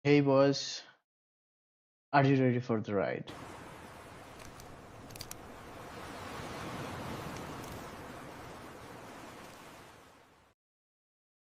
Hey boss, are you ready for the ride?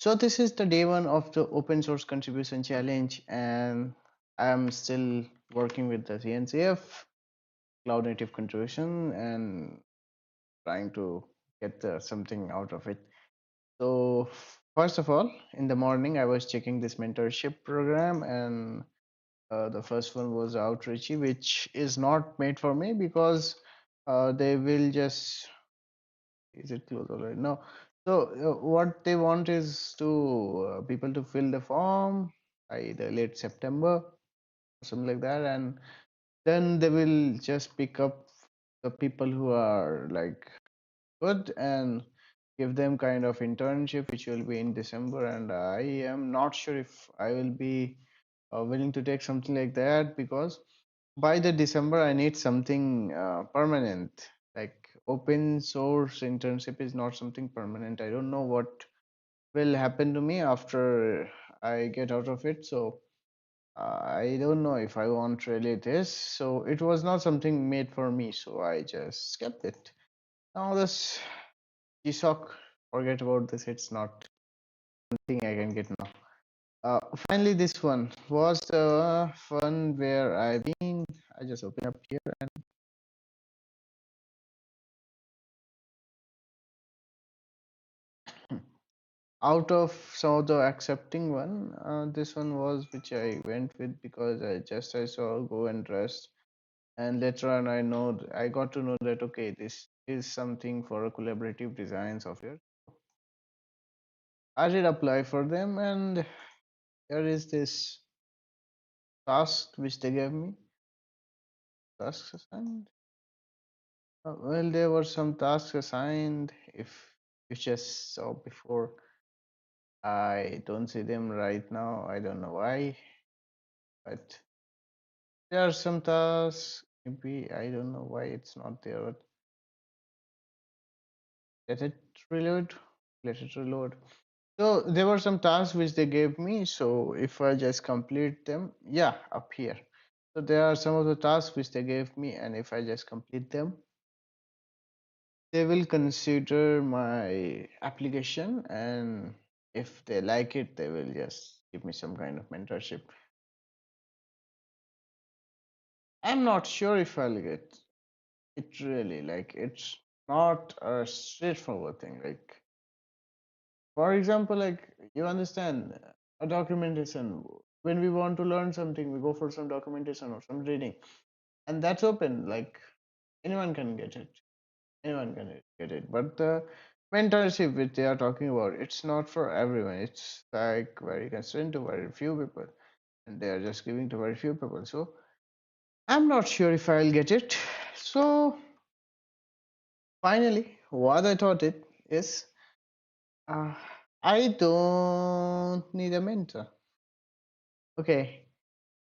So this is the day one of the open source contribution challenge, and I'm still working with the CNCF cloud native contribution and trying to get something out of it. So first of all, in the morning I was checking this mentorship program, and the first one was Outreachy, which is not made for me because they will just is it closed already? No. So what they want is to people to fill the form by the late September or something like that, and then they will just pick up the people who are like good and give them kind of internship, which will be in December. And I am not sure if I will be willing to take something like that because by the December I need something permanent. Like open source internship is not something permanent. I don't know what will happen to me after I get out of it. So I don't know if I want really this. So it was not something made for me. So I just kept it. Now this GSOC, forget about this. It's not something I can get now. Finally, this one was the fun where I just open up here and out of some of the accepting one, this one was which I went with because I saw go and rest, and later on I got to know that okay, this is something for a collaborative design software. I did apply for them, and there is this task which they gave me. Tasks assigned. Well, there were some tasks assigned. If you just saw before, I don't see them right now. I don't know why, but there are some tasks. Maybe I don't know why it's not there. But let it reload. Let it reload. So there were some tasks which they gave me. So if I just complete them, yeah, up here. So there are some of the tasks which they gave me, and if I just complete them, they will consider my application, and if they like it, they will just give me some kind of mentorship. I'm not sure if I'll get it really. Like, it's not a straightforward thing. Like, for example, like you understand a documentation. When we want to learn something, we go for some documentation or some reading, and that's open. Like anyone can get it. Anyone can get it. But the mentorship which they are talking about, it's not for everyone. It's like very constrained to very few people, and they are just giving to very few people. So I'm not sure if I'll get it. So finally, what I thought it is, uh, I don't need a mentor. Okay,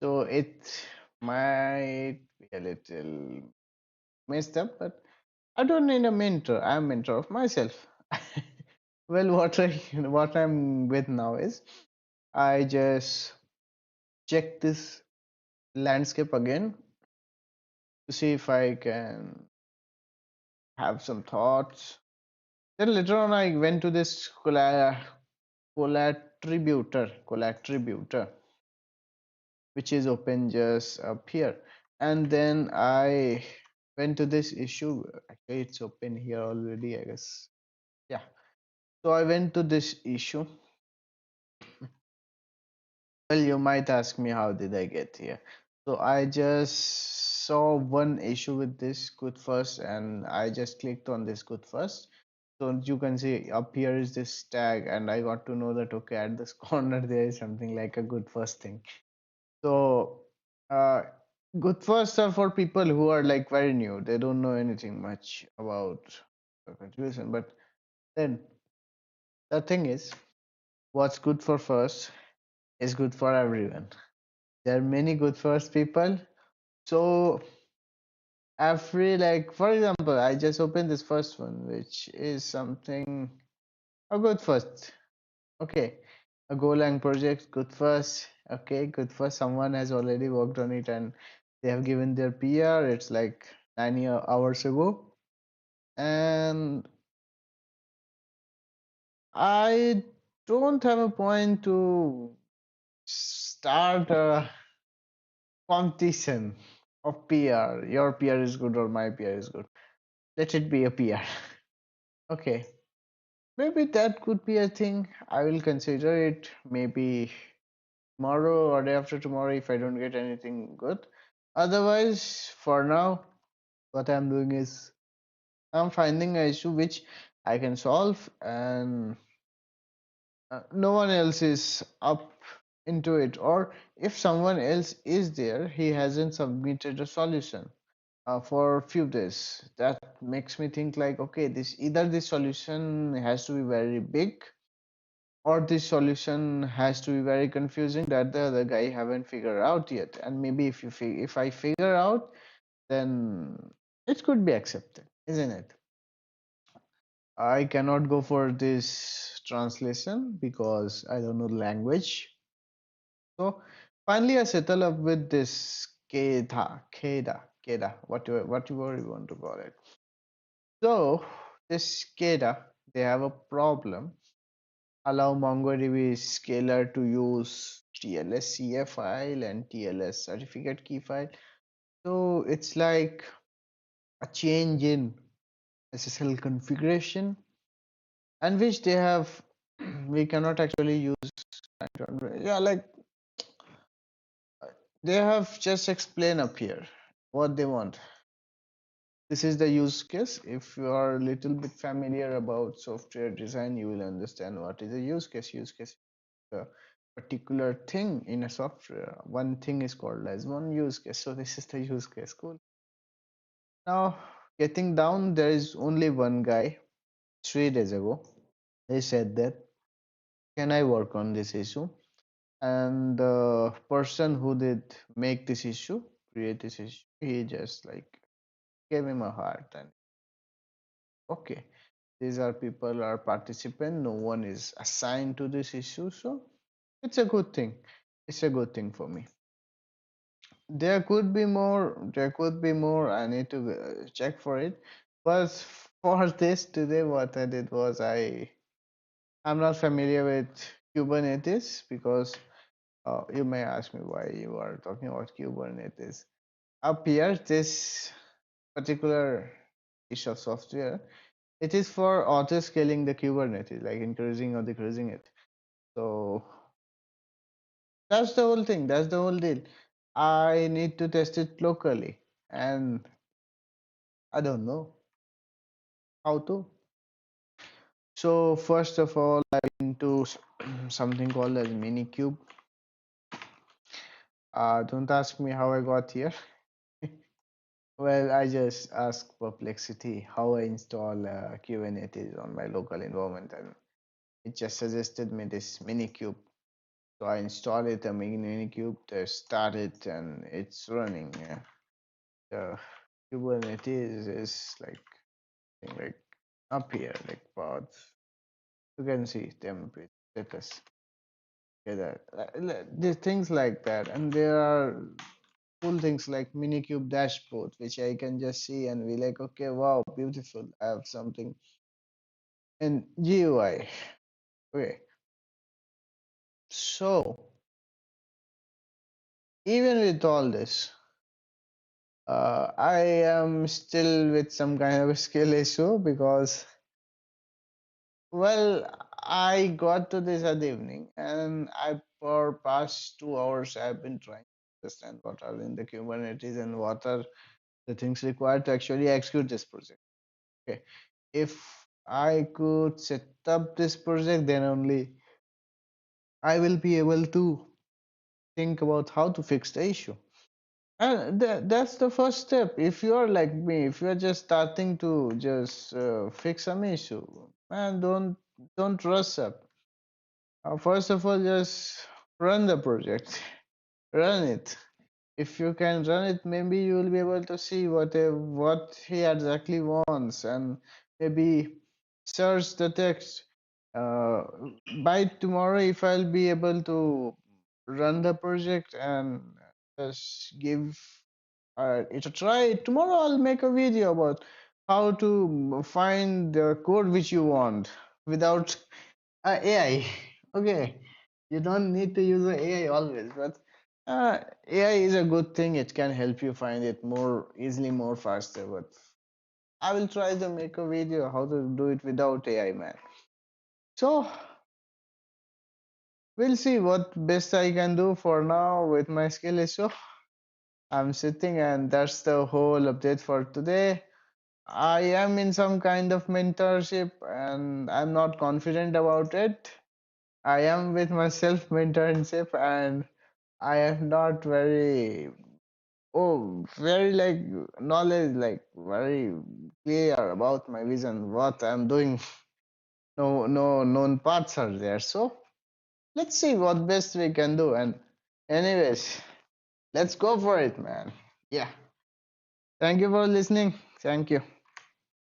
so it might be a little messed up, but I don't need a mentor. I'm a mentor of myself. Well, what I'm with now is I just check this landscape again to see if I can have some thoughts. Then later on, I went to this collatributor, which is open just up here, and then I went to this issue. Actually, it's open here already, I guess. Yeah. So I went to this issue. Well, you might ask me how did I get here? So I just saw one issue with this good first, and I just clicked on this good first. So you can see up here is this tag, and I got to know that okay, at this corner there is something like a good first thing. So uh, good first are for people who are like very new. They don't know anything much about the contribution. But then the thing is, what's good for first is good for everyone. There are many good first people. So every like for example, I just opened this first one, which is something a good first. Okay. A Golang project, good first. Okay, good first. Someone has already worked on it and they have given their PR. It's like 9 hours ago. And I don't have a point to start a competition of PR. Your PR is good or my PR is good. Let it be a PR. Okay. Maybe that could be a thing. I will consider it maybe tomorrow or day after tomorrow if I don't get anything good. Otherwise, for now, what I'm doing is I'm finding an issue which I can solve, and no one else is up into it. Or if someone else is there, he hasn't submitted a solution for a few days. That makes me think like, okay, this either this solution has to be very big or this solution has to be very confusing that the other guy haven't figured out yet. And maybe if I figure out, then it could be accepted, isn't it? I cannot go for this translation because I don't know the language. So finally I settle up with this Keda, whatever you want to call it. So this Keda, they have a problem. Allow MongoDB scaler to use TLS CF file and TLS certificate key file. So it's like a change in SSL configuration, and which they have we cannot actually use. I don't know. Yeah, like they have just explained up here what they want. This is the use case. If you are a little bit familiar about software design, you will understand what is a use case. Use case is a particular thing in a software. One thing is called as one use case. So this is the use case. Cool. Now getting down, there is only one guy. 3 days ago, he said that, can I work on this issue? And the person who did make this issue, create this issue, he just like gave him a heart and okay, these are people are participant, no one is assigned to this issue, so it's a good thing. It's a good thing for me. There could be more. I need to check for it. But for this today, what I did was I'm not familiar with Kubernetes because you may ask me why you are talking about Kubernetes. Up here, this particular piece of software, it is for auto scaling the Kubernetes, like increasing or decreasing it. So that's the whole thing. That's the whole deal. I need to test it locally, and I don't know how to. So first of all, I'm into something called as Minikube. Don't ask me how I got here. Well, I just asked Perplexity how I install Kubernetes on my local environment, and it just suggested me this Minikube. So I installed it, a Minikube, start it, and it's running. Yeah. The Kubernetes is like up here, like pods. You can see them with status. Okay, there's things like that, and there are cool things like Minikube dashboard, which I can just see and be like, okay, wow, beautiful. I have something in GUI. Okay, so even with all this, I am still with some kind of a skill issue because, well, I got to this at the evening, and I for past 2 hours I've been trying to understand what are in the Kubernetes and what are the things required to actually execute this project. Okay, if I could set up this project, then only I will be able to think about how to fix the issue. And that's the first step. If you are like me, if you are just starting to just fix some issue, man, don't rush up. First of all, just run the project, run it. If you can run it, maybe you will be able to see what he exactly wants, and maybe search the text. uh, by tomorrow, if I'll be able to run the project and just give it a try, tomorrow I'll make a video about how to find the code which you want without AI. Okay, you don't need to use the AI always, but AI is a good thing. It can help you find it more easily, more faster. But I will try to make a video how to do it without AI, man. So we'll see what best I can do for now with my skill issue. I'm sitting, and that's the whole update for today. I am in some kind of mentorship, and I'm not confident about it. I am with myself mentorship, and I am not very very like knowledge, like very clear about my vision, what I'm doing. No known paths are there. So let's see what best we can do. And anyways, let's go for it, man. Yeah. Thank you for listening. Thank you.